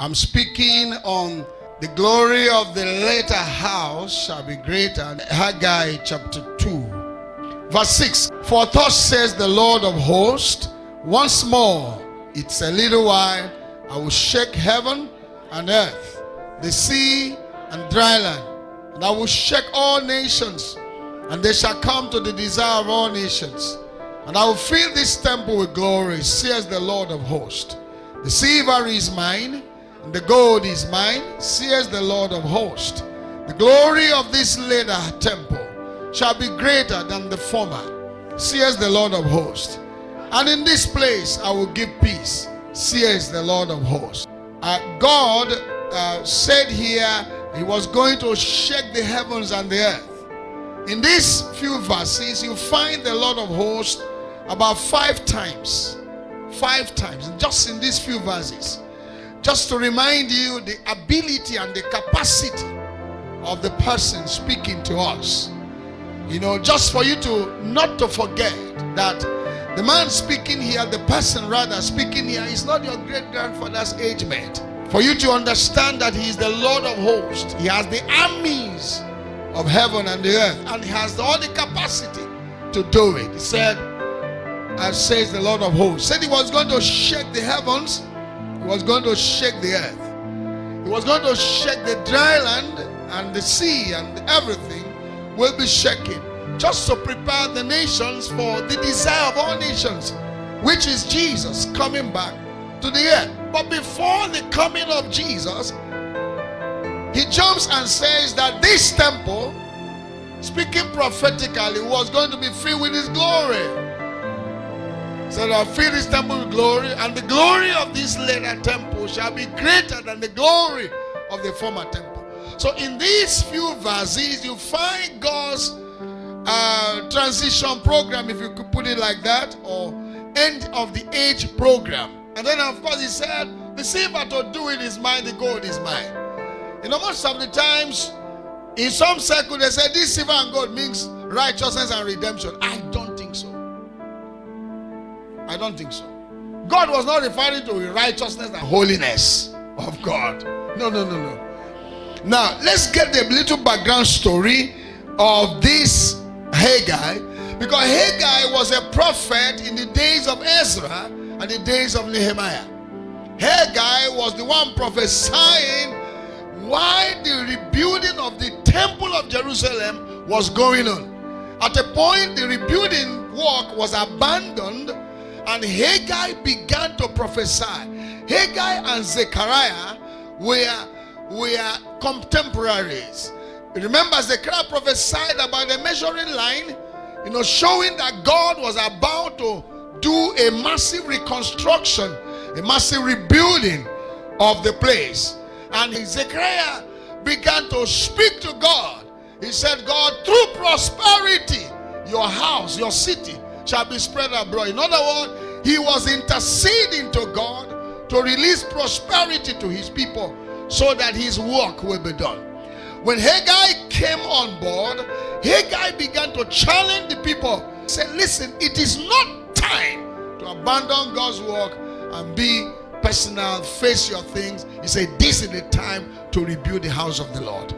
I'm speaking on the glory of the later house shall be greater. Haggai chapter 2, verse 6. For thus says the Lord of hosts, once more, it's a little while, I will shake heaven and earth, the sea and dry land, and I will shake all nations, and they shall come to the desire of all nations. And I will fill this temple with glory, says the Lord of hosts. The silver is mine, and the gold is mine, says the Lord of hosts. The glory of this later temple shall be greater than the former, says the Lord of hosts. And in this place I will give peace, says the Lord of hosts. God said here he was going to shake the heavens and the earth. In these few verses, you find the Lord of hosts about 5 times. 5 times, just in these few verses. Just to remind you the ability and the capacity of the person speaking to us. You know, just for you to not to forget that the man speaking here, the person rather speaking here, is not your great-grandfather's age mate. For you to understand that he is the Lord of hosts. He has the armies of heaven and the earth, and he has all the capacity to do it. He said, as says the Lord of hosts, said he was going to shake the heavens, he was going to shake the earth, he was going to shake the dry land, and the sea and everything will be shaken, just to prepare the nations for the desire of all nations, which is Jesus coming back to the earth. But before the coming of Jesus, he jumps and says that this temple, speaking prophetically, was going to be filled with his glory. He said, I'll fill this temple with glory, and the glory of this later temple shall be greater than the glory of the former temple. So in these few verses, you find God's transition program, if you could put it like that, or end of the age program. And then of course he said, the silver to do it is mine, the gold is mine. You know, most of the times in some circles they say this silver and gold means righteousness and redemption. I don't think so. I don't think so. God was not referring to the righteousness and holiness of God. No. Now let's get the little background story of this Haggai, because Haggai was a prophet in the days of Ezra and the days of Nehemiah. Haggai was the one prophesying why the rebuilding of the temple of Jerusalem was going on. At a point, the rebuilding work was abandoned, and Haggai began to prophesy. Haggai and Zechariah were contemporaries. Remember, Zechariah prophesied about the measuring line, you know, showing that God was about to do a massive reconstruction, a massive rebuilding of the place. And Zechariah began to speak to God. He said, God, through prosperity, your house, your city shall be spread abroad. In other words, he was interceding to God to release prosperity to his people so that his work will be done. When Haggai came on board, Haggai began to challenge the people. He said, listen, it is not time to abandon God's work and be personal, face your things. He said, this is the time to rebuild the house of the Lord.